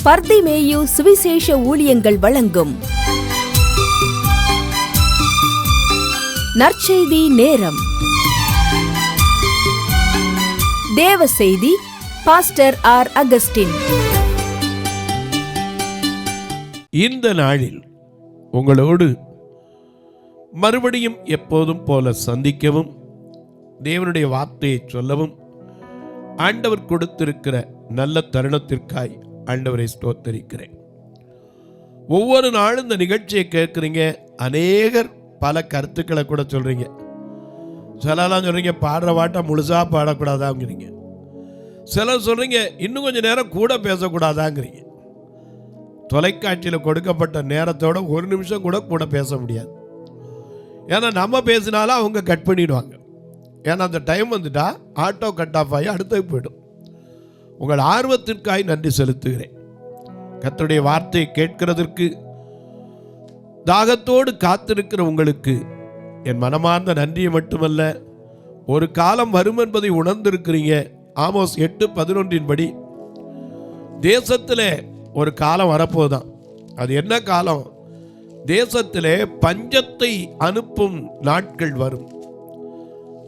பர்திமேயு சுவிசேஷ ஊழியங்கள் வழங்கும் நற்செய்தி நேரம். தேவ செய்தி பாஸ்டர் ஆர். அகஸ்டின். இந்த நாளில் உங்களோடு மறுபடியும் எப்போதும் போல சந்திக்கவும், தேவனுடைய வார்த்தையை சொல்லவும் ஆண்டவர் கொடுத்திருக்கிற நல்ல தருணத்திற்காய் ஆண்டவரை ஸ்தோத்தரிக்கிறேன். ஒவ்வொரு நாளும் இந்த நிகழ்ச்சியை கேட்குறீங்க. அநேகர் பல கருத்துக்களை கூட சொல்கிறீங்க. சிலலாம் சொல்கிறீங்க பாடுற பாட்டை முழுசாக பாடக்கூடாதாங்கிறீங்க. சிலர் சொல்கிறீங்க இன்னும் கொஞ்சம் நேரம் கூட பேசக்கூடாதாங்கிறீங்க. தொலைக்காட்சியில் கொடுக்கப்பட்ட நேரத்தோட ஒரு நிமிஷம் கூட பேச முடியாது. ஏன்னா நம்ம பேசினாலும் அவங்க கட் பண்ணிடுவாங்க. ஏன்னா அந்த டைம் வந்துட்டா ஆட்டோ கட் ஆஃப் ஆகி அடுத்து போயிடும். உங்கள் ஆர்வத்திற்காய் நன்றி செலுத்துகிறேன். கர்த்தருடைய வார்த்தையை கேட்கிறதற்கு தாகத்தோடு காத்திருக்கிற உங்களுக்கு என் மனமார்ந்த நன்றியை மட்டுமல்ல, ஒரு காலம் வரும் என்பதை உணர்ந்திருக்கிறீங்க. ஆமோஸ் 8:11 படி தேசத்தில் ஒரு காலம் வரப்போதான். அது என்ன காலம்? தேசத்திலே பஞ்சத்தை அனுப்பும் நாட்கள் வரும்.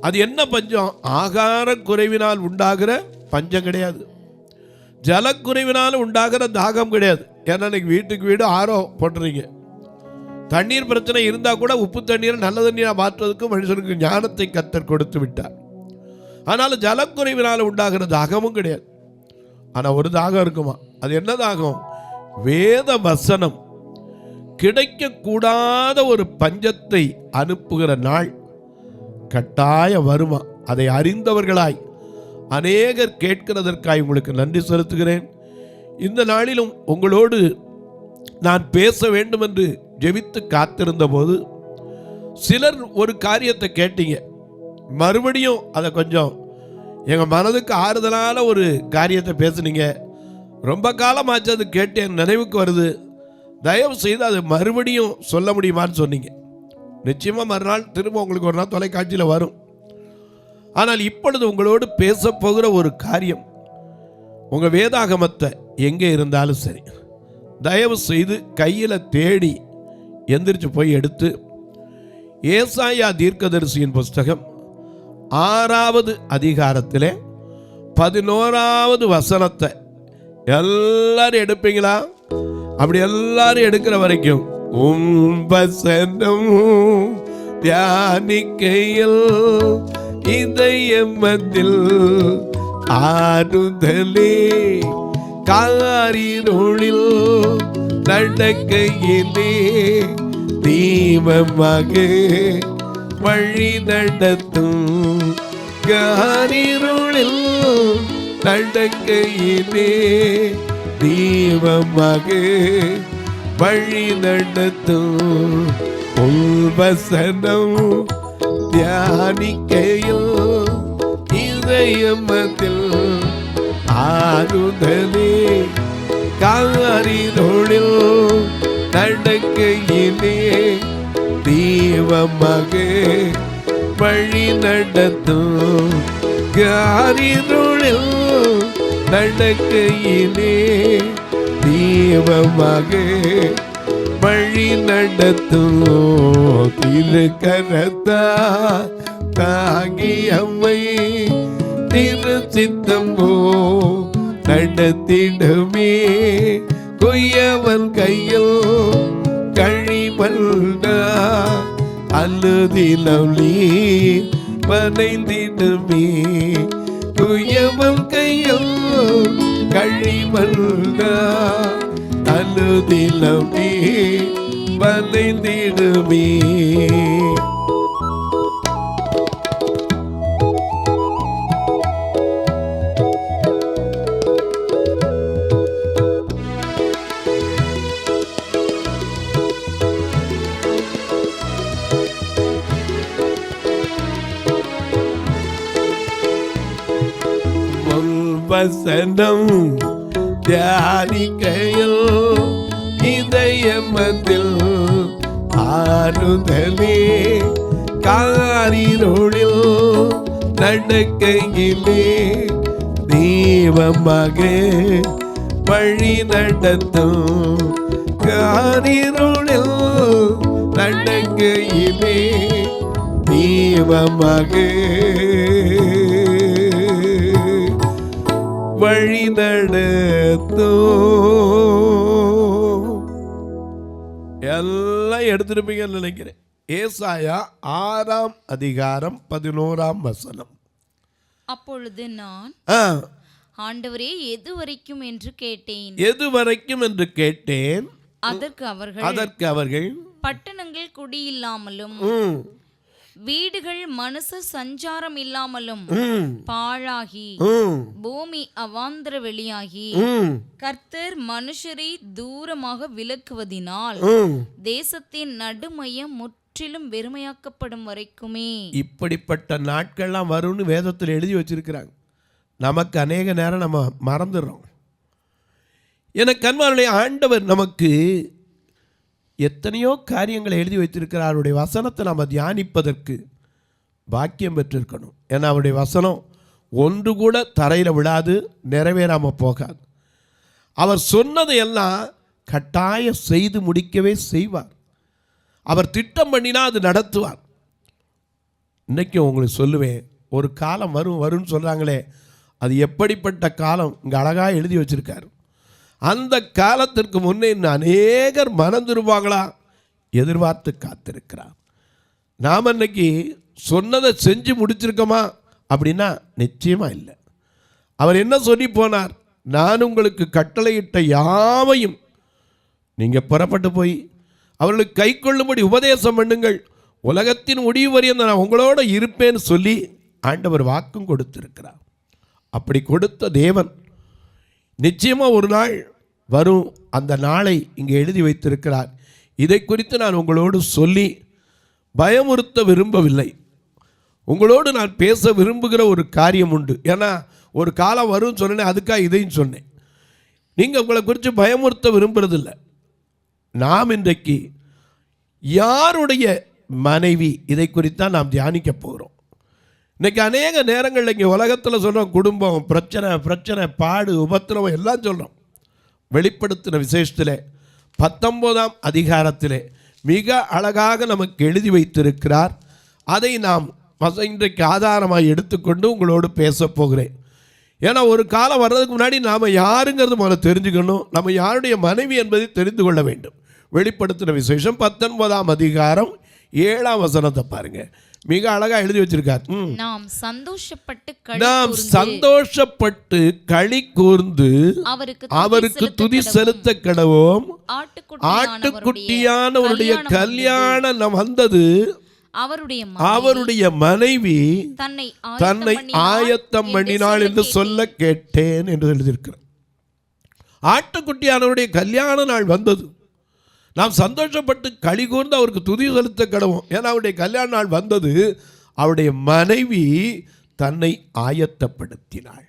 அது என்ன பஞ்சம்? ஆகார குறைவினால் உண்டாகிற பஞ்சம் கிடையாது, ஜலக்குறைவினால் உண்டாகிற தாகம் கிடையாது. ஏன்னா இன்னைக்கு வீட்டுக்கு வீடு ஆரோ போட்டுறீங்க. தண்ணீர் பிரச்சனை இருந்தால் கூட உப்பு தண்ணீரை நல்ல தண்ணீரை மாற்றுவதற்கு மனுஷனுக்கு ஞானத்தை கர்த்தர் கொடுத்து விட்டார். ஆனால் ஜலக்குறைவினால் உண்டாகிற தாகமும் கிடையாது. ஆனால் ஒரு தாகம் இருக்குமா? அது என்ன தாகம்? வேத வசனம் கிடைக்கக்கூடாத ஒரு பஞ்சத்தை அனுப்புகிற நாள் கட்டாய வருமா? அதை அறிந்தவர்களாய் அநேகர் கேட்கிறதற்காய் உங்களுக்கு நன்றி செலுத்துகிறேன். இந்த நாளிலும் உங்களோடு நான் பேச வேண்டும் என்று ஜெபித்து காத்திருந்த போது சிலர் ஒரு காரியத்தை கேட்டீங்க. மறுபடியும் அதை கொஞ்சம் எங்கள் மனதுக்கு ஆறுதலான ஒரு காரியத்தை பேசுனீங்க. ரொம்ப காலமாச்சு அது கேட்டு என் நினைவுக்கு வருது. தயவு செய்து அது மறுபடியும் சொல்ல முடியுமான்னு சொன்னீங்க. நிச்சயமாக மறுநாள் திரும்ப உங்களுக்கு ஒரு நாள் தொலைக்காட்சியில் வரும். ஆனால் இப்பொழுது உங்களோடு பேச போகிற ஒரு காரியம், உங்கள் வேதாகமத்தை எங்கே இருந்தாலும் சரி தயவு செய்து கையில் தேடி எந்திரிச்சு போய் எடுத்து ஏசாயா தீர்க்கதரிசியின் புஸ்தகம் 6வது அதிகாரத்திலே 11வது வசனத்தை எல்லாரும் எடுப்பீங்களா? அப்படி எல்லாரும் எடுக்கிற வரைக்கும் வசனம் தியானிக்கையில் இதயமத்தில் ஆறுதலே, காரிருளில் நடக்கையிலே தீபமாக வழி நடத்தும், காரிருளில் நடக்கையிலே தீபமாக வழி நடத்தும், வசனம் தியானிக்கையில் இதயமத்தில் ஆறுதலே, காரிருளில் நடக்கையிலே தீபமாக வழி நடத்தும், காரிருளில் நடக்கையிலே தீபமாக வழி நடத்தும், திருக்கரத்தா தாங்கி அம்மை திரு சித்தம்போ நடத்திடுமே, கொய்யவன் கையில் கழிவல்டா அல்லதிலி வனைந்திடுமே, கொய்யவன் கையில் கழிவல்டா அல்லதிலி வனைந்திடுமே. வசனம் தியானிக்கையில் இதயமத்தில் ஆறுதலே, காரிருளில் நடக்கையிலே தீபமாக வழி நடத்தும் காரிருளில் நடக்கையிலே தீபமாக வழி நடத்தும். எல்லாம் எடுத்திருப்பீங்கன்னு நினைக்கிறேன். ஏசாயா 6ஆம் அதிகாரம் 11ஆம் வசனம். அப்பொழுது நான் ஆண்டவரே எது வரைக்கும் என்று கேட்டேன். எது வரைக்கும் என்று கேட்டேன். அதற்கு அவர்கள் பட்டணங்கள் குடியில்லாமலும் வீடுகள் மனுஷ சஞ்சாரம் இல்லாமலும் பாழாகி பூமி அவாந்தர வெளியாகி கர்த்தர் மனுஷரை தூரமாக விலக்குவதினால் தேசத்தின் நடுமையம் முற்றிலும் வெறுமையாக்கப்படும் வரைக்குமே. இப்படிப்பட்ட நாட்கள்லாம் வரும்னு வேதத்தில் எழுதி வச்சிருக்கிறாங்க. நமக்கு அநேக நேரம் நம்ம மறந்துடுறோம். எனக்கு அன்பார்ந்தவர்களே, ஆண்டவர் நமக்கு எத்தனையோ காரியங்களை எழுதி வைத்திருக்கிறார். அவருடைய வசனத்தை நம்ம தியானிப்பதற்கு பாக்கியம் பெற்றிருக்கணும். ஏன்னா அவருடைய வசனம் ஒன்று கூட தரையில் விழாது, நிறைவேறாமல் போகாது. அவர் சொன்னதையெல்லாம் கட்டாயம் செய்து முடிக்கவே செய்வார். அவர் திட்டம் பண்ணினா அது நடத்துவார். இன்றைக்கும் உங்களுக்கு சொல்லுவேன், ஒரு காலம் வரும்னு சொல்கிறாங்களே, அது எப்படிப்பட்ட காலம் இங்கே அழகாக எழுதி வச்சிருக்காரு. அந்த காலத்திற்கு முன்னே இன்னும் அநேகர் மனம் திரும்புவாங்களா எதிர்பார்த்து காத்திருக்கிறார். நாம் அன்னைக்கு சொன்னதை செஞ்சு முடிச்சிருக்கோமா அப்படின்னா நிச்சயமாக இல்லை. அவர் என்ன சொல்லி போனார்? நான் உங்களுக்கு கட்டளையிட்ட யாவையும் நீங்கள் புறப்பட்டு போய் அவர்களுக்கு கை கொள்ளும்படி உபதேசம் பண்ணுங்கள், உலகத்தின் முடிவு வரையும் நான் உங்களோட இருப்பேன்னு சொல்லி ஆண்டவர் வாக்கும் கொடுத்திருக்கிறார். அப்படி கொடுத்த தேவன் நிச்சயமாக ஒரு நாள் வரும். அந்த நாளை இங்கே எழுதி வைத்திருக்கிறார். இதை குறித்து நான் உங்களோடு சொல்லி பயமுறுத்த விரும்பவில்லை. உங்களோடு நான் பேச விரும்புகிற ஒரு காரியம் உண்டு. ஏன்னா ஒரு காலம் வரும்னு சொன்னேன், அதுக்காக இதையும் சொன்னேன். நீங்கள் உங்களை குறித்து பயமுறுத்த விரும்புறதில்லை. நாம் இன்றைக்கு யாருடைய மனைவி, இதை குறித்தான் நாம் தியானிக்க போகிறோம். இன்றைக்கி அநேக நேரங்களில் இங்கே உலகத்தில் சொல்கிறோம், குடும்பம் பிரச்சனை பாடு உபத்திரவம் எல்லாம் சொல்கிறோம். வெளிப்படுத்தின விசேஷத்தில் 19ஆம் அதிகாரத்தில் மிக அழகாக நமக்கு எழுதி வைத்திருக்கிறார். அதை நாம் இன்றைக்கு ஆதாரமாக எடுத்துக்கொண்டு உங்களோடு பேச போகிறேன். ஏன்னா ஒரு காலம் வர்றதுக்கு முன்னாடி நாம் யாருங்கிறது முதல்ல தெரிஞ்சுக்கணும். நம்ம யாருடைய மனைவி என்பதை தெரிந்து கொள்ள வேண்டும். வெளிப்படுத்தின விசேஷம் 19ஆம் அதிகாரம் 7ஆம் வசனத்தை பாருங்க. மிக அழகா எழுதி வச்சிருக்கார். நாம் சந்தோஷப்பட்டு களி கூர்ந்து அவருக்கு துதி செலுத்த கடவோம். ஆட்டுக்குட்டியானவருடைய கல்யாணம் வந்தது, அவருடைய மனைவி தன்னை ஆயத்தம் பண்ணினாள் என்று சொல்ல கேட்டேன் என்று எழுதியிருக்கிறார். ஆட்டுக்குட்டியானவருடைய கல்யாண நாள் வந்தது. நாம் சந்தோஷப்பட்டு களி கூர்ந்து அவருக்கு துதி செலுத்த கடவோம். ஏன்னா அவருடைய கல்யாண நாள் வந்தது. அவருடைய மனைவி தன்னை ஆயத்தப்படுத்தினாள்.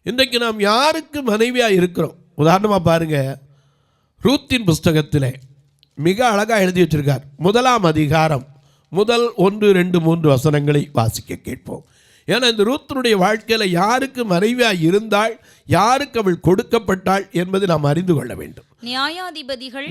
இன்றைக்கு நாம் யாருக்கு மனைவியாக இருக்கிறோம்? உதாரணமாக பாருங்க, ரூத்தின் புஸ்தகத்தில் மிக அழகாக எழுதி வச்சிருக்கார். 1ஆம் அதிகாரம் முதல் 1, 2, 3 வசனங்களை வாசிக்க கேட்போம். ஏன்னா இந்த ரூத்தினுடைய வாழ்க்கையில் யாருக்கு மனைவியாக இருந்தாள், யாருக்கு அவள் கொடுக்கப்பட்டாள் என்பதை நாம் அறிந்து கொள்ள வேண்டும்.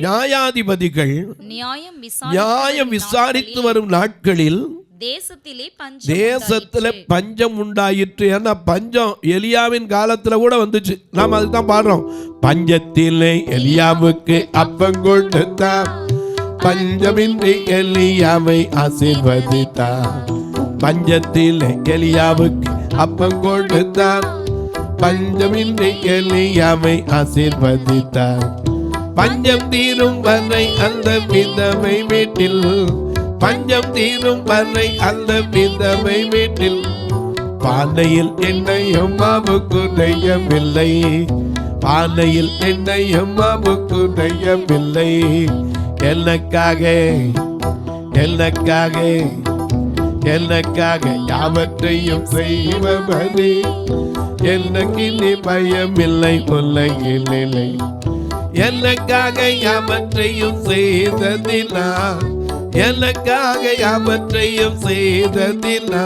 நியாயாதிபதிகள் நியாயம் விசாரித்து வரும் நாட்களில் தேசத்திலே பஞ்சம் உண்டாயிற்று. ஏன்னா பஞ்சம் எலியாவின் காலத்துல கூட வந்துச்சு. நாம் அதுக்கு தான் பாடுறோம், பஞ்சத்திலே எலியாவுக்கு அப்பம் கொடுத்தார், பஞ்சமின்றி எலியாவை ஆசீர்வதித்தார். பஞ்சத்திலே எலியாவுக்கு அப்பம் கொடுத்தார், பஞ்சமின்றி எலியாவை ஆசீர்வதித்தார். பஞ்சம் தீரும் வரை அந்த விதவை வீட்டில், பஞ்சம் தீரும் வரை அந்த விதவை வீட்டில் பானையில் எண்ணெயும் மாவுக்கு நெய்யவில்லை, பானையில் எண்ணெயும் மாவுக்கு நெய்யவில்லை. எனக்காக யாவற்றையும் செய்வதே எனக்கு நீ பயமில்லை உலகிலே. எனக்காக யாவற்றையும் செய்ததினா, எனக்காக யாவற்றையும் செய்ததினா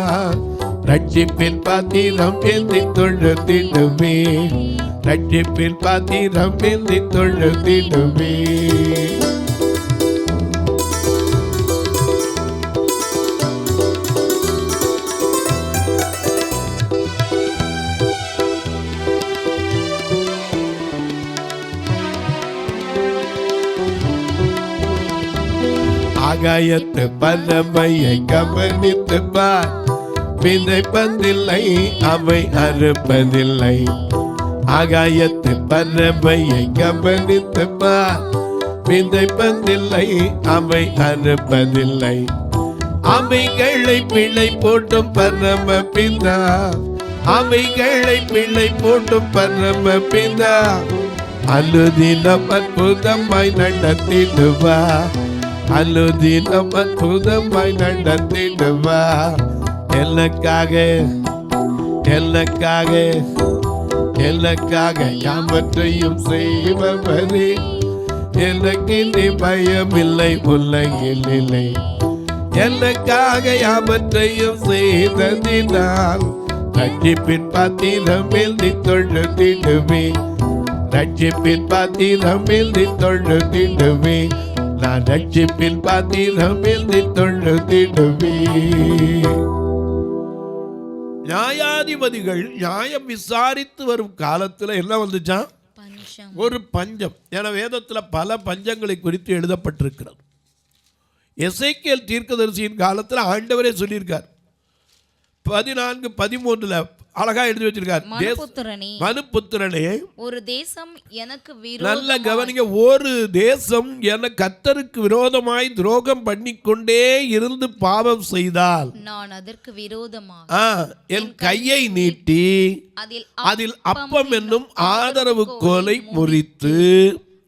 ரட்சிப்பின் பாத்திரம் ஏந்தி தொழுதிடுவே, ரட்சிப்பின் பாத்திரம் ஏந்தி தொழுதிடுவே. ஆகாயத்து பறவையை கவனித்து பார், விதைப்பதில்லை அவை அறுப்பதில்லை. ஆகாயத்து பறவையை கவனித்து பார், விதைப்பதில்லை அவை அறுப்பதில்லை. அவைகளை பிழை போட்டும் பரம பிதா, அவைகளை பிழை போட்டும் பரம பிதா அனுதினம் அற்புதமாய் நடத்திடுவா, அனுதினம் அற்புதமாய் நடத்திடுவா. எனக்காக எனக்காக எனக்காக யாவற்றையும் செய்பவரே, எனக்கு நீ பயமில்லை உலகில் இல்லை. எனக்காக யாவற்றையும் செய்ததினால் ரட்சிப்பின் பாத்திரம் எழுதி தொழுதிடுவே, ரட்சிப்பின் பாத்திரம் எழுதி தொழுதிடுவே. நான் ரட்சிப்பின் பாத்திரம் எழுதி தொழுதிடுவே. நியாயாதிபதிகள் நியாயம் விசாரித்து வரும் காலத்துல என்ன வந்துச்சான்? ஒரு பஞ்சம். என வேதத்துல பல பஞ்சங்களை குறித்து எழுதப்பட்டிருக்கிறது. எசேக்கியேல் தீர்க்கதரிசியின் காலத்துல ஆண்டவரே சொல்லியிருக்கார். 14:13 அழகா எழுதி வச்சிருக்கார். மனுபுத்திரனே, ஒரு தேசம் எனக்கு நல்ல கவனிங்க, ஒரு தேசம் என கர்த்தருக்கு விரோதமாய் துரோகம் பண்ணிக்கொண்டே இருந்து பாவம் செய்தால் நான் அதற்கு விரோதமாக என் கையை நீட்டி அதில் அப்பம் என்னும் ஆதரவு கோலை முறித்து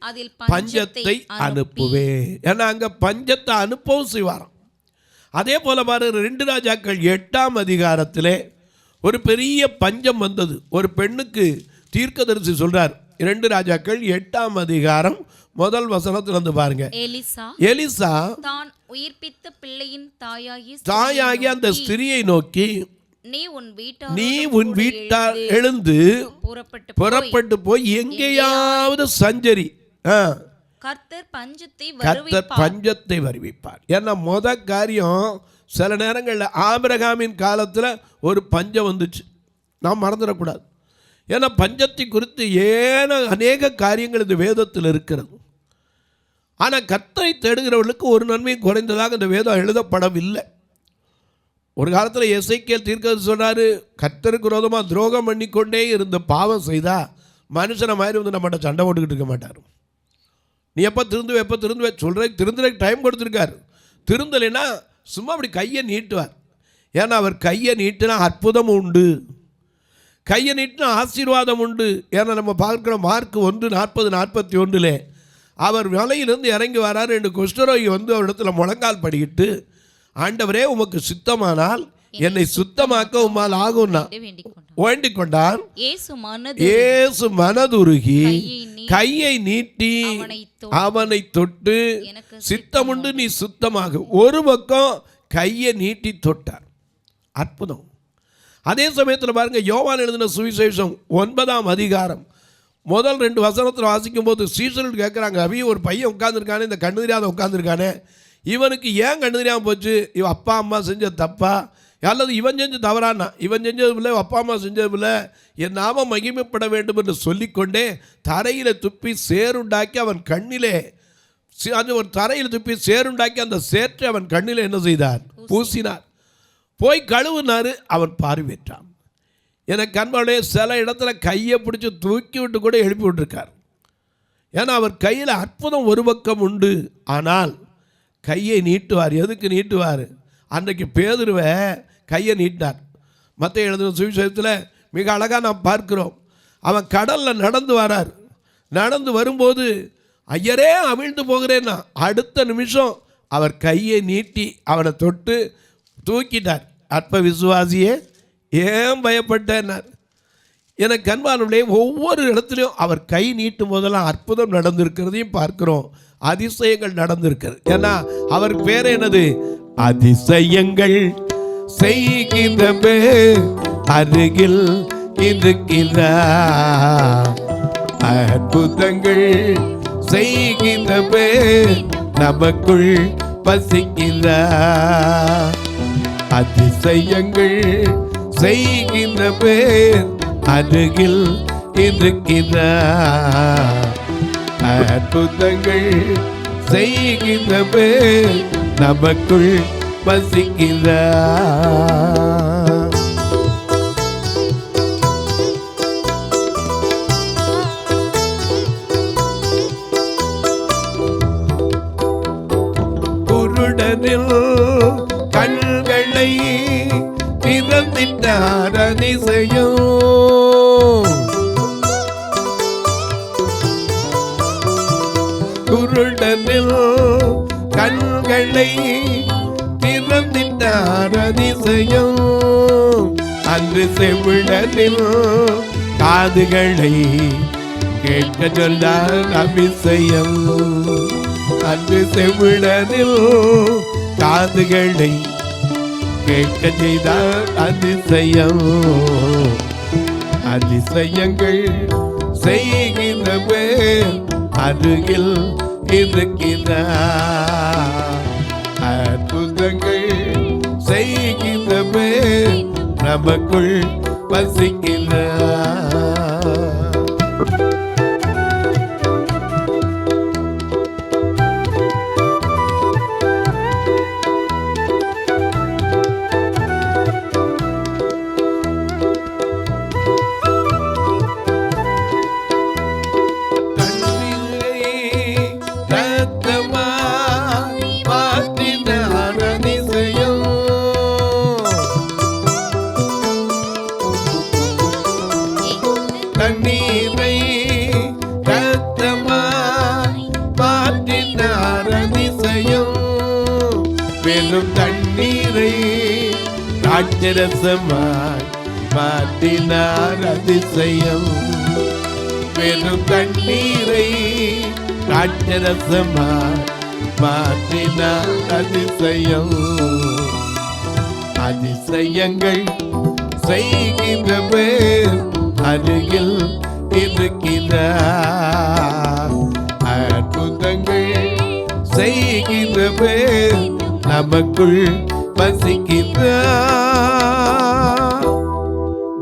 அதில் பஞ்சத்தை அனுப்புவே. ஏன்னா அங்க பஞ்சத்தை அனுப்பவும் செய்வாராம். அதே போல பாருங்க, 2 ராஜாக்கள் 8ஆம் அதிகாரத்திலே ஒரு பெரிய பஞ்சம் வந்தது. ஒரு பெண்ணுக்கு தீர்க்கதரிசி சொல்றார். 2 ராஜாக்கள் 8ஆம் அதிகாரம் 1 வசனத்துல இருந்து பாருங்க. எலிசா தான் உயிர்ப்பித்த பிள்ளையின் தாயாகி அந்த ஸ்திரியை நோக்கி, நீ உன் வீட்டார் எழுந்து புறப்பட்டு போய் எங்கேயாவது சஞ்சரி, கர்த்தர் பஞ்சத்தை வருவிப்பார். ஏன்னா முத காரியம், சில நேரங்களில் ஆபிரகாமின் காலத்தில் ஒரு பஞ்சம் வந்துச்சு, நாம் மறந்துடக்கூடாது. ஏன்னா பஞ்சத்தை குறித்து அநேக காரியங்கள் இந்த வேதத்தில் இருக்கிறது. ஆனால் கர்த்தரை தேடுகிறவர்களுக்கு ஒரு நன்மையும் குறைந்ததாக இந்த வேதம் எழுதப்படவில்லை. ஒரு காலத்தில் எசேக்கியேல் தீர்க்கதரிசி சொன்னார், கர்த்தருக்கு விரோதமாக துரோகம் பண்ணிக்கொண்டே இருந்த பாவம் செய்தா மனுஷனை மாதிரி வந்து நம்மகிட்ட சண்டை போட்டுக்கிட்டு இருக்க மாட்டார். நீ எப்போ திருந்துவே திருந்துறதுக்கு டைம் கொடுத்துருக்காரு. திருந்தலைன்னா சும்மா அப்படி கையை நீட்டுவார். ஏன்னா அவர் கையை நீட்டினா அற்புதம் உண்டு, கையை நீட்டினா ஆசீர்வாதம் உண்டு. ஏன்னா நம்ம பார்க்கிற மார்க் 1:40-41 அவர் மலையிலிருந்து இறங்கி வராரு. 2 குஷ்டரோகி வந்து அவரிடத்துல முழங்கால் படிக்கிட்டு, ஆண்டவரே உமக்கு சித்தமானால் என்னை சுத்தமாக்க உம்மால் ஆகும்னா வேண்டிக் கொண்டான். இயேசு மனதுருகி கையை நீட்டி அவனை தொட்டு, சித்தமுண்டு நீ சுத்தமாக. ஒரு பக்கம் கையை நீட்டி தொட்டார். அற்புதம். அதே சமயத்தில் பாருங்க, யோவான் எழுதின சுவிசேஷம் 9ஆம் அதிகாரம் 1-2 வசனத்தில் வாசிக்கும் போது சீசர்கள் கேட்குறாங்க, அவி ஒரு பையன் உட்காந்துருக்கானே, இந்த கண்ணு தெரியாத உட்காந்துருக்கானே, இவனுக்கு ஏன் கண்ணு தெரியாமல் போச்சு? இவன் அப்பா அம்மா செஞ்ச தப்பா அல்லது இவன் செஞ்ச தவறானா? இவன் செஞ்சதில்லை, அப்பா அம்மா செஞ்சதில்லை, என் நாமம் மகிமைப்பட வேண்டும் என்று சொல்லிக்கொண்டே தரையில் துப்பி சேருண்டாக்கி அவன் கண்ணிலே, அது ஒரு தரையில் துப்பி சேருண்டாக்கி அந்த சேற்றை அவன் கண்ணிலே என்ன செய்தார்? பூசினார். போய் கழுவுனார். அவன் பார்வையிட்டான். எனக்கு அன்பாலே சில இடத்துல கையை பிடிச்சி தூக்கி விட்டு கூட எழுப்பி விட்டுருக்கார். ஏன்னா அவர் கையில் அற்புதம் ஒரு பக்கம் உண்டு, ஆனால் கையை நீட்டுவார். எதுக்கு நீட்டுவார்? அன்றைக்கு பேதுருவை கையை நீட்டினார். மத்தேயு எழுதின சுவிசேஷத்தில் மிக அழகாக நாம் பார்க்கிறோம். அவன் கடலில் நடந்து வரார். நடந்து வரும்போது ஐயரே அமிழ்ந்து போகிறேன்னா அடுத்த நிமிஷம் அவர் கையை நீட்டி அவனை தொட்டு தூக்கிட்டார். அற்ப விசுவாசியே ஏன் பயப்பட்டார்? எனக்கு அன்பானவர்களே, ஒவ்வொரு இடத்துலையும் அவர் கை நீட்டும் போதெல்லாம் அற்புதம் நடந்திருக்கிறதையும் பார்க்கிறோம், அதிசயங்கள் நடந்திருக்கிறது. ஏன்னா அவருக்கு பேர் என்னது? அதிசயங்கள் செய்கின்ற அருகில் இருக்கிறார். அற்புதங்கள் செய்கின்ற பேர் நமக்குள் வசிக்கிறார். அதிசயங்கள் செய்கின்ற பேர் அருகில் இருக்கிறார். அற்புதங்கள் செய்கின்ற பேர் நமக்குள் வசிக்கிறார். குருடனில் கண்களை திறந்திட்டார் அதிசயம். குருடனில் கண்களை திறந்திட்டார் அதிசயம். அன்று செவிடனில் காதுகளை கேட்க சொன்னார் அபிஷயம். அன்று செவிடனில் காதுகளை கேட்க செய்தார் அதிசயம். அதிசயங்கள் செய்கின்ற பேர் அருகில் இருக்கிறார். அற்புதங்கள் செய்கின்ற பேர் நமக்குள் வசிக்கிறார். தண்ணீரை ரத்தமாய் மாற்றினார் அதிசயம். வெறும் தண்ணீரை ராட்சரசமாய் மாற்றினார் அதிசயம். வெறும் தண்ணீரை ராட்சரசமாய் மாற்றினார் அதிசயம். அதிசயங்கள் செய்கின்ற பேர் அருகில் இருக்கிறார். அற்புதங்கள் செய்கின்ற பேர் நமக்குள் வசிக்கிறார்.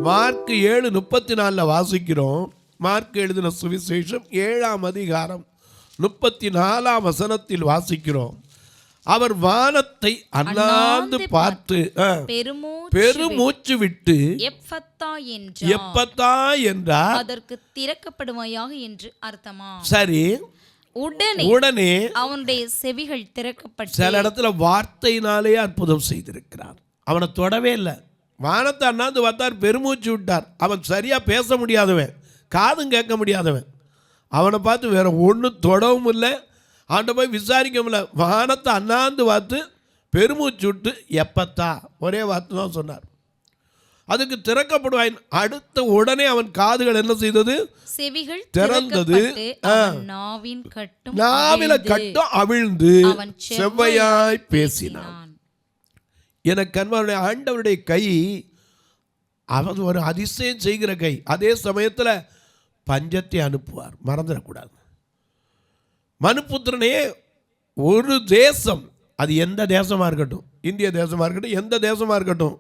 மார்க் 7:34 வாசிக்கிறோம். மார்க் எழுதின சுவிசேஷம் 7ஆம் அதிகாரம் 34ஆம் வசனத்தில் வாசிக்கிறோம். அவர் வானத்தை அண்ணாந்து பார்த்து பெருமூச்சு விட்டு எப்பத்தா என்றார். அதற்கு திறக்கப்படுவாயாக என்று அர்த்தமா? சரி. உடனே அவனுடைய செவிகள் திறக்கப்பட்டு. சில இடத்துல வார்த்தையினாலே அற்புதம் செய்திருக்கிறார். அவனை தொடவே இல்லை. வானத்தை அண்ணாந்து பார்த்தார், பெருமூச்சு விட்டார். அவன் சரியா பேச முடியாதவன், காதும் கேட்க முடியாதவன். அவனை பார்த்து வேற ஒன்றும் தொடவும் இல்லை, அவன்கிட்ட போய் விசாரிக்க முடியல. வானத்தை அண்ணாந்து பார்த்து பெருமூச்சு விட்டு எப்பத்தா, ஒரே வார்த்தை தான் சொன்னார். அதுக்கு திறக்கப்படுவாயின். அடுத்த உடனே அவன் காதுகள் என்ன செய்தது? செவிகள் திறந்தது. நாவில கட்டும் அவிழ்ந்து செவ்வையாய் பேசினான். எனக்கு அன்பாருடைய ஆண்டவருடைய கை அவன் ஒரு அதிசயம் செய்கிற கை. அதே சமயத்தில் பஞ்சத்தை அனுப்புவார், மறந்துடக்கூடாது. மனுபுத்திரனே, ஒரு தேசம், அது எந்த தேசமாக இருக்கட்டும், இந்திய தேசமாக இருக்கட்டும், எந்த தேசமாக இருக்கட்டும்,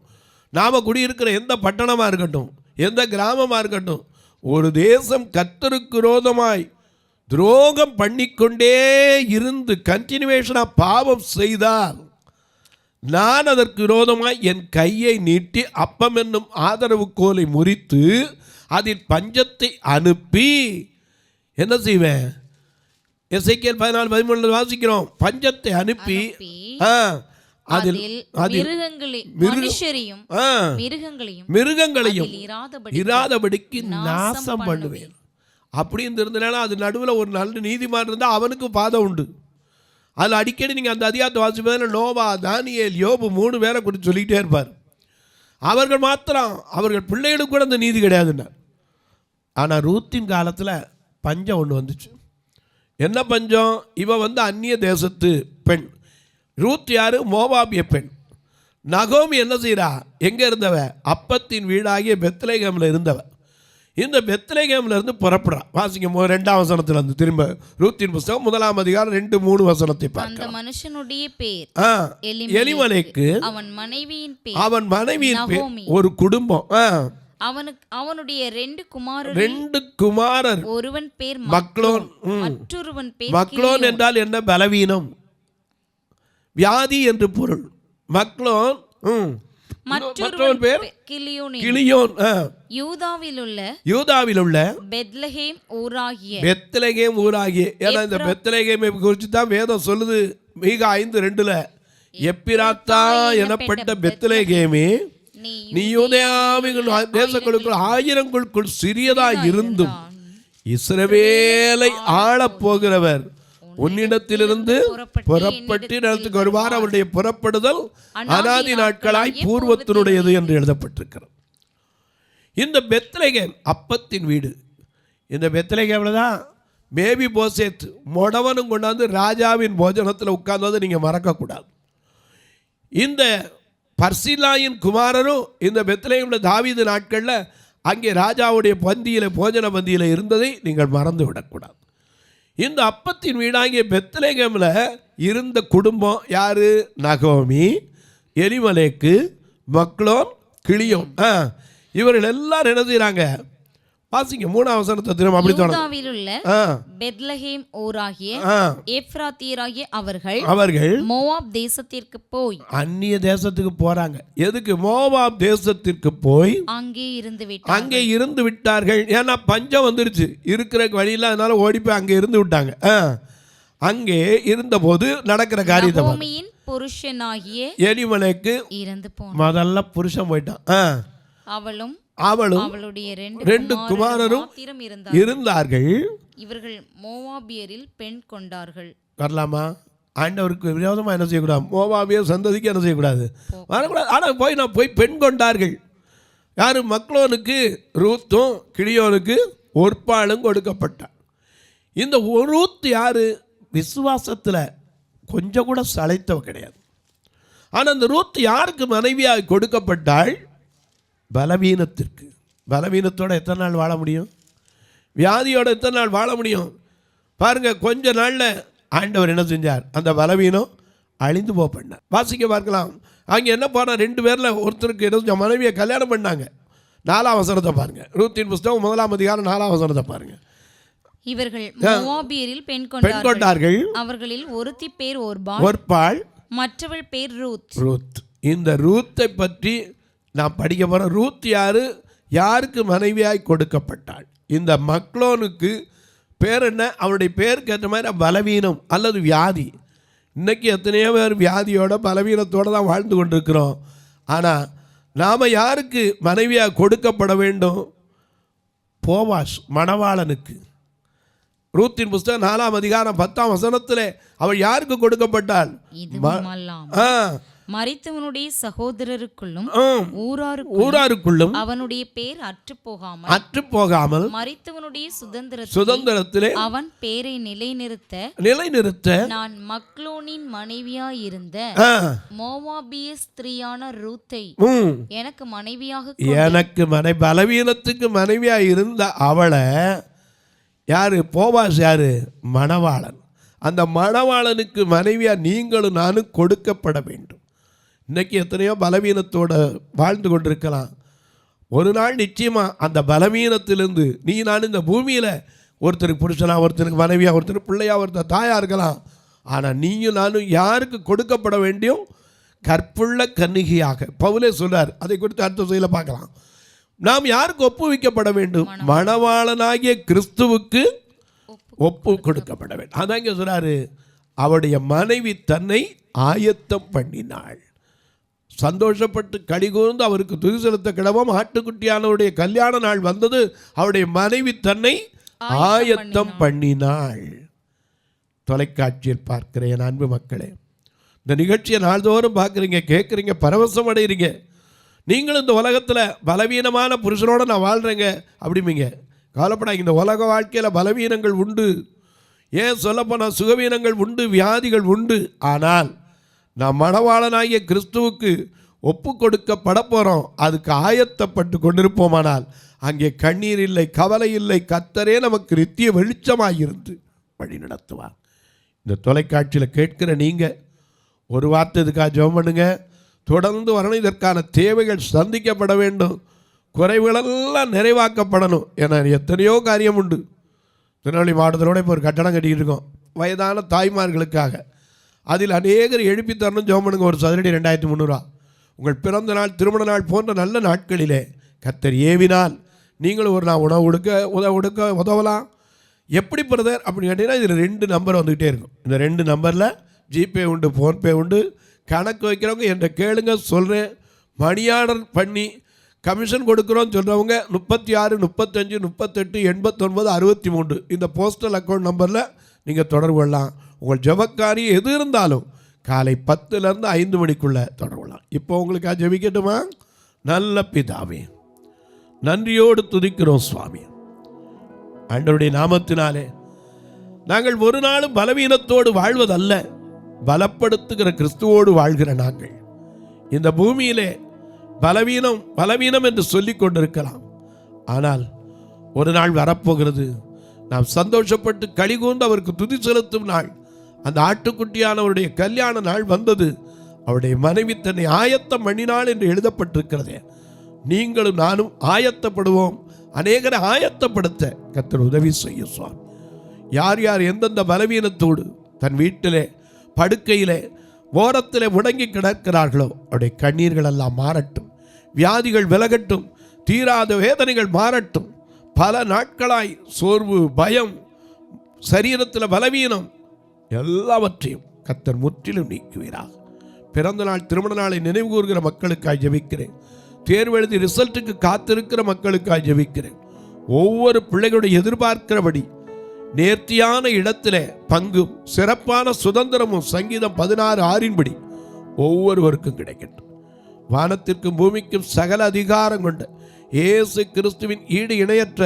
நாம் குடியிருக்கிற எந்த பட்டணமாக இருக்கட்டும், எந்த கிராமமாக இருக்கட்டும், ஒரு தேசம் கர்த்தருக்கு விரோதமாய் துரோகம் பண்ணிக்கொண்டே இருந்து கண்டினியூவேஷனாக பாவம் செய்தால், நான் அதற்கு விரோதமாய் என் கையை நீட்டி அப்பம் என்னும் ஆதரவு கோலை முறித்து அதில் பஞ்சத்தை அனுப்பி என்ன செய்வேன்? எசேக்கியேல் 14:13 வாசிக்கிறோம். பஞ்சத்தை அனுப்பி மிருகங்களையும் இராதபடிக்கு நாசம் பண்ணுவேன். அப்படின்னு இருந்தனால அது நடுவில் ஒரு நல்ல நீதிமான் இருந்தால் அவனுக்கு பாதம் உண்டு. அதில் அடிக்கடி நீங்கள் அந்த அதிகாரத்தை வாசிப்பதில் நோவா, தானியேல், யோபு 3 பேரை குறித்து சொல்லிக்கிட்டே இருப்பார். அவர்கள் மாத்திரம், அவர்கள் பிள்ளைகளுக்கு கூட அந்த நீதி கிடையாதுன்னார். ஆனால் ரூத்தின் காலத்தில் பஞ்சம் ஒன்று வந்துச்சு. என்ன பஞ்சம்? இவன் அந்நிய தேசத்து பெண். ரூத் யாரு? மோவாபிய பெண். நகோமி என்ன செய்கிறா? எங்கே இருந்தவ? அப்பத்தின் வீடாகிய பெத்லகேமில் இருந்தவ. இந்த பெத்லகேம்ல இருந்து புறப்படுறான். வாசிக்கும் 2ஆம் வசனத்துல இருந்து திரும்ப ரூத்தின் புஸ்தகம் 1ஆம் அதிகாரம் 2-3 வசனத்தை அந்த பார்க்கலாம். மனுஷனுடைய பேர் எலிமலேக்கு, அவன் மனைவியின் பேர் ஒரு குடும்பம். அவனுடைய 2 குமாரர், ஒருவன் பேர் மக்லோன், மற்றொருவன் பேர் மக்லோன் என்றால் என்ன? பலவீனம், வியாதி என்று பொருள். மக்லோன், மற்றொரு பேர் கிலியோன். யூதாவில் உள்ள பெத்லகேம் ஊராகிய. ஏன்னா இந்த பெத்லகேமை குறித்து தான் வேதம் சொல்லுது. மீகா 5:2 எப்பிராத்தா எனப்பட்ட பெத்லகேமே, நீ யூதேயாவின் தேசங்களுக்குள் 1000ங்களுக்குள் சிறியதாய் இருந்தும் இஸ்ரவேலை ஆளப் போகிறவர் உன்னிடத்திலிருந்து புறப்பட்டு இடத்துக்கு வருவார். அவருடைய புறப்படுதல் அநாதி நாட்களாய் பூர்வத்தினுடையது என்று எழுதப்பட்டிருக்கிறது. இந்த பெத்லகேம் அப்பத்தின் வீடு. இந்த பெத்லகேம்ல தான் மேபி போசேத் மொடவனும் கொண்டாந்து ராஜாவின் போஜனத்தில் உட்கார்ந்தது நீங்கள் மறக்கக்கூடாது. இந்த பர்சிலாயின் குமாரரும் இந்த பெத்லகேம்ல தாவீது நாட்களில் அங்கே ராஜாவுடைய போஜன பந்தியில் இருந்ததை நீங்கள் மறந்து விடக்கூடாது. இந்த அப்பத்தின் வீடாகிய பெத்லகேம்ல இருந்த குடும்பம் யாரு? நகோமி, எலிமலேக்கு, மக்லோன், கிலியோன். இவர்கள் எல்லாரும் என்ன செய்றாங்க? வாசிங்க 3ஆம் வசனத்தை திரும்ப அப்படி தொடரும். பெத்லகேம் ஊராகிய எப்ராத்தியராகிய அவர்கள் மோவாப் தேசத்திற்கு போய், அந்நிய தேசத்துக்கு போறாங்க. எதுக்கு? மோவாப் தேசத்திற்கு போய் அங்கே இருந்து விட்டார்கள். ஏன்னா பஞ்சம் வந்துருச்சு, இருக்கிற வழியில், அதனால ஓடி போய் அங்கே இருந்து விட்டாங்க. அங்கே இருந்தபோது நடக்கிற காரியத்தை புருஷனாகிய எலிமலேக்கு இறந்து போனான். முதல்ல புருஷன் போயிட்டான். அவளும் அவளுடைய 2 குமாரரும் இருந்தார்கள். இவர்கள் மோவாபியரில் பெண் கொண்டார்கள். வரலாமா? ஆண்டவருக்கு விரோதமாக என்ன செய்யக்கூடாது? மோவாபியர் சந்ததிக்கு என்ன செய்யக்கூடாது? வரக்கூடாது. ஆனால் நான் போய் பெண் கொண்டார்கள். யார்? மக்லோனுக்கு ரூத்தும் கிலியோனுக்கு ஒற்பாளும் கொடுக்கப்பட்டார். இந்த ரூத் யார்? விசுவாசத்தில் கொஞ்சம் கூட சளைத்தவ கிடையாது. ஆனால் அந்த ரூத் யாருக்கு மனைவியாக கொடுக்கப்பட்டாள்? பலவீனத்திற்கு. பலவீனத்தோட எத்தனை நாள் வாழ முடியும்? வியாதியோட எத்தனை நாள் வாழ முடியும்? பாருங்க, கொஞ்ச நாளில் ஆண்டவர் என்ன செஞ்சார்? அந்த பலவீனம் அழிந்து போனார். வாசிக்க பார்க்கலாம். அங்கே என்ன பண்ண? 2 பேரில் ஒருத்தருக்கு என்ன மனைவியை கல்யாணம் பண்ணாங்க. 4ஆம் வசனத்தை பாருங்க. ரூத்தின் புஸ்தகம் 1ஆம் அதிகாரம் 4ஆம் வசனத்தை பாருங்க. இவர்கள் மோவாபியரில் பெண் கொண்டார்கள். அவர்களில் ஒருத்தி பேர் ஒர்பாள், மற்றவள் பேர் ரூத். இந்த ரூத்தை பற்றி நான் படிக்க போகிறேன். ரூத் யாரு? யாருக்கு மனைவியாய் கொடுக்கப்பட்டாள்? இந்த மக்லோனுக்கு பேர் என்ன? அவருடைய பேருக்கு ஏற்ற மாதிரி பலவீனம் அல்லது வியாதி. இன்றைக்கி எத்தனையோ பேர் வியாதியோட பலவீனத்தோடு தான் வாழ்ந்து கொண்டிருக்கிறோம். ஆனால் நாம் யாருக்கு மனைவியாக கொடுக்கப்பட வேண்டும்? போவாஸ், மணவாளனுக்கு. ரூத்தின் புஸ்தகம் 4ஆம் அதிகாரம் 10ஆம் வசனத்தில் அவள் யாருக்கு கொடுக்கப்பட்டாள்? மரித்தவனுடைய சகோதரருக்குள்ளும் ஊராருக்குள்ளும் அவனுடைய பேர் அற்று போகாமல் மரித்தவனுடைய சுதந்திரத்திலே அவன் பேரை நிலைநிறுத்த நான் மக்லோனின் மனைவியாயிருந்த மோவாபிய ஸ்திரீயான ரூத்தை எனக்கு பலவீனத்துக்கு மனைவியா இருந்த அவளை யாரு? போவாஸ் யாரு? மணவாளன். அந்த மணவாளனுக்கு மனைவியா நீங்களும் நானும் கொடுக்கப்பட வேண்டும். இன்றைக்கி எத்தனையோ பலவீனத்தோடு வாழ்ந்து கொண்டிருக்கலாம். ஒரு நாள் நிச்சயமாக அந்த பலவீனத்திலிருந்து நான் இந்த பூமியில் ஒருத்தருக்கு புருஷனாக, ஒருத்தருக்கு மனைவியாக, ஒருத்தருக்கு பிள்ளையாக, ஒருத்தர் தாயாக இருக்கலாம். ஆனால் நீங்கள் நானும் யாருக்கு கொடுக்கப்பட வேண்டியும்? கற்புள்ள கன்னிகையாக. பவுலே சொல்றார். அதை குறித்து அடுத்த செய்தியில் பார்க்கலாம். நாம் யாருக்கு ஒப்புவிக்கப்பட வேண்டும்? மணவாளனாகிய கிறிஸ்துவுக்கு ஒப்பு கொடுக்கப்பட வேண்டும். அதான் இங்கே சொல்றாரு, அவருடைய மனைவி தன்னை ஆயத்தம் பண்ணினாள். சந்தோஷப்பட்டு கலிகூர்ந்து அவருக்கு துதி செலுத்த கிளம்பும் ஆட்டுக்குட்டியானவருடைய கல்யாண நாள் வந்தது. அவருடைய மனைவி தன்னை ஆயத்தம் பண்ணினாள். தொலைக்காட்சியில் பார்க்கிற என் அன்பு மக்களே, இந்த நிகழ்ச்சியை நாள்தோறும் பார்க்குறீங்க, கேட்குறீங்க, பரவசம் அடைகிறீங்க. நீங்களும் இந்த உலகத்தில் பலவீனமான புருஷனோடு நான் வாழ்கிறேங்க அப்படிம்பீங்க. கவலைப்படாங்க. இந்த உலக வாழ்க்கையில் பலவீனங்கள் உண்டு. ஏன் சொல்லப்போனால் சுகவீனங்கள் உண்டு, வியாதிகள் உண்டு. ஆனால் நாம் மணவாளனாகிய கிறிஸ்துவுக்கு ஒப்பு கொடுக்கப்பட போகிறோம். அதுக்கு ஆயத்தப்பட்டு கொண்டிருப்போமானால் அங்கே கண்ணீர் இல்லை, கவலை இல்லை. கர்த்தரே நமக்கு நித்திய வெளிச்சமாயிருந்து வழி நடத்துவார். இந்த தொலைக்காட்சியில் கேட்கிற நீங்கள் ஒரு வார்த்தை இதுக்காக ஜெபம் பண்ணுங்க. தொடர்ந்து வரணும். இதற்கான தேவைகள் சந்திக்கப்பட வேண்டும். குறைவுகளெல்லாம் நிறைவாக்கப்படணும். ஏன்னா எத்தனையோ காரியம் உண்டு. திருநெல்வேலி மாவட்டத்திலோட இப்போ ஒரு கட்டடம் கட்டிக்கிட்டு இருக்கோம் வயதான தாய்மார்களுக்காக. அதில் அநேகர் எழுப்பி தரணும். ஜெபம் பண்ணுங்க. ஒரு சதுரடி 2300. உங்கள் பிறந்த நாள், திருமண நாள் போன்ற நல்ல நாட்களிலே கர்த்தர் ஏவினால் நீங்களும் ஒரு நாள் உணவு உதவலாம். எப்படி பிரதர் அப்படின்னு கேட்டிங்கன்னா, இதில் 2 நம்பர் வந்துக்கிட்டே இருக்கும். இந்த 2 நம்பரில் ஜிபே உண்டு, ஃபோன்பே உண்டு. கணக்கு வைக்கிறவங்க என்ற கேளுங்க, சொல்கிறேன். மணி ஆர்டர் பண்ணி கமிஷன் கொடுக்குறோன்னு சொல்கிறவங்க 36 35 38 89 63 இந்த போஸ்டல் அக்கௌண்ட் நம்பரில் நீங்கள் தொடர்பு கொள்ளலாம். உங்கள் ஜெபக்காரி எது இருந்தாலும் காலை 10லேருந்து 5 மணிக்குள்ளே தொடர்பு கொள்ளலாம். இப்போ உங்களுக்கு ஜெபிக்கட்டுமா? நல்ல பிதாவே, நன்றியோடு துதிக்கிறோம் சுவாமி. ஆண்டவருடைய நாமத்தினாலே நாங்கள் ஒரு நாளும் பலவீனத்தோடு வாழ்வதல்ல, பலப்படுத்துகிற கிறிஸ்துவோடு வாழ்கிற நாங்கள் இந்த பூமியிலே பலவீனம் என்று சொல்லிக் கொண்டிருக்கலாம். ஆனால் ஒரு நாள் வரப்போகிறது, நாம் சந்தோஷப்பட்டு களிகூர்ந்து அவருக்கு துதி செலுத்தும் நாள். அந்த ஆட்டுக்குட்டியானவருடைய கல்யாண நாள் வந்தது. அவருடைய மனைவி தன்னை ஆயத்தம் பண்ணினாள் என்று எழுதப்பட்டிருக்கிறதே. நீங்களும் நானும் ஆயத்தப்படுவோம். அநேகரை ஆயத்தப்படுத்த கர்த்தர் உதவி செய்ய சுவாமி. யார் யார் எந்தெந்த பலவீனத்தோடு தன் வீட்டிலே படுக்கையிலே ஓரத்தில் முடங்கி கிடக்கிறார்களோ அவருடைய கண்ணீர்கள் எல்லாம் மாறட்டும், வியாதிகள் விலகட்டும், தீராத வேதனைகள் மாறட்டும். பல நாட்களாய் சோர்வு, பயம், சரீரத்தில் பலவீனம் எல்லாவற்றையும் கர்த்தர் முற்றிலும் நீக்குவீராக. பிறந்த நாள், திருமண நாளை நினைவு கூறுகிற மக்களுக்காய் ஜெபிக்கிறேன். தேர்வு எழுதி ரிசல்ட்டுக்கு காத்திருக்கிற மக்களுக்காக ஜெபிக்கிறேன். ஒவ்வொரு பிள்ளைகளுடைய எதிர்பார்க்கிறபடி நேர்த்தியான இடத்திலே பங்கும் சிறப்பான சுதந்திரமும் சங்கீதம் 16:6 ஒவ்வொருவருக்கும் கிடைக்கட்டும். வானத்திற்கும் பூமிக்கும் சகல அதிகாரம் கொண்ட இயேசு கிறிஸ்துவின் ஈடு இணையற்ற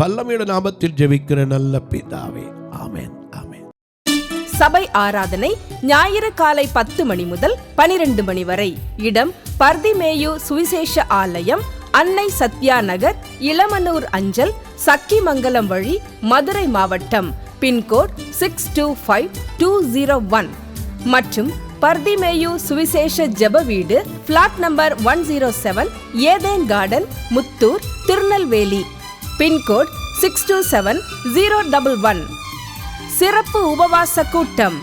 வல்லமையுள்ள நாமத்தில் ஜெபிக்கிற நல்ல பிதாவே, ஆமென், ஆமென். சபை ஆராதனை ஞாயிறு காலை 10 மணி முதல் 12 மணி வரை. இடம் பர்திமேயு சுவிசேஷ ஆலயம், அன்னை சத்யா நகர், இளமனூர் அஞ்சல், சக்கிமங்கலம் வழி, மதுரை மாவட்டம். பின்கோட் 625201 மற்றும் பர்திமேயு சுவிசேஷ ஜெப வீடு, flat number 107, Eden garden, Muthur, Tirunelveli. Pincode 627011. சிறப்பு உபவாச கூட்டம்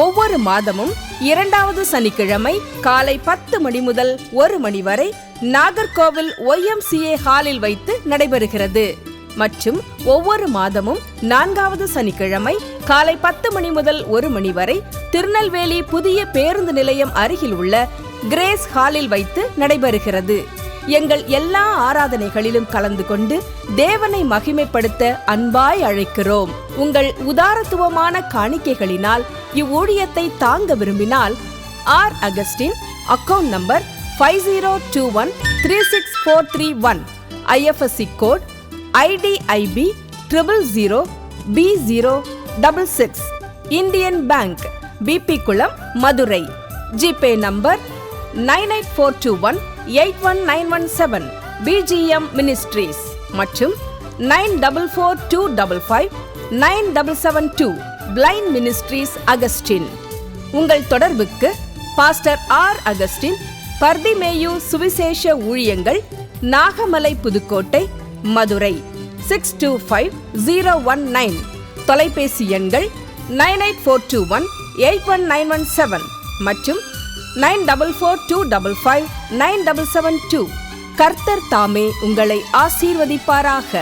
ஒவ்வொரு மாதமும் 2வது சனிக்கிழமை காலை 10 மணி முதல் 1 மணி வரை நாகர்கோவில் YMCA ஹாலில் வைத்து நடைபெறுகிறது. மற்றும் ஒவ்வொரு மாதமும் 4வது சனிக்கிழமை காலை 10 மணி முதல் 1 மணி வரை திருநெல்வேலி புதிய பேருந்து நிலையம் அருகில் உள்ள கிரேஸ் ஹாலில் வைத்து நடைபெறுகிறது. எங்கள் எல்லா ஆராதனைகளிலும் கலந்து கொண்டு தேவனை மகிமைப்படுத்த அன்பாய் அழைக்கிறோம். உங்கள் உதாரத்துவமான காணிக்கைகளினால் இவ்வூழியத்தை தாங்க விரும்பினால் R Augustin, account number 5021364331, IFSC code IDIB 000B066, Indian bank, BP Kulam, Madurai. GPay number 9842181917, BGM ministries மற்றும் 9442559772, பிளைண்ட் மினிஸ்ட்ரீஸ் அகஸ்டின். உங்கள் தொடர்புக்கு பாஸ்டர் ஆர் அகஸ்டின், பர்திமேயு சுவிசேஷ ஊழியங்கள், நாகமலை, புதுக்கோட்டை, மதுரை 625019. தொலைபேசி எண்கள் 9842181917 மற்றும் 9442559772. கர்த்தர் தாமே உங்களை ஆசீர்வதிப்பாராக.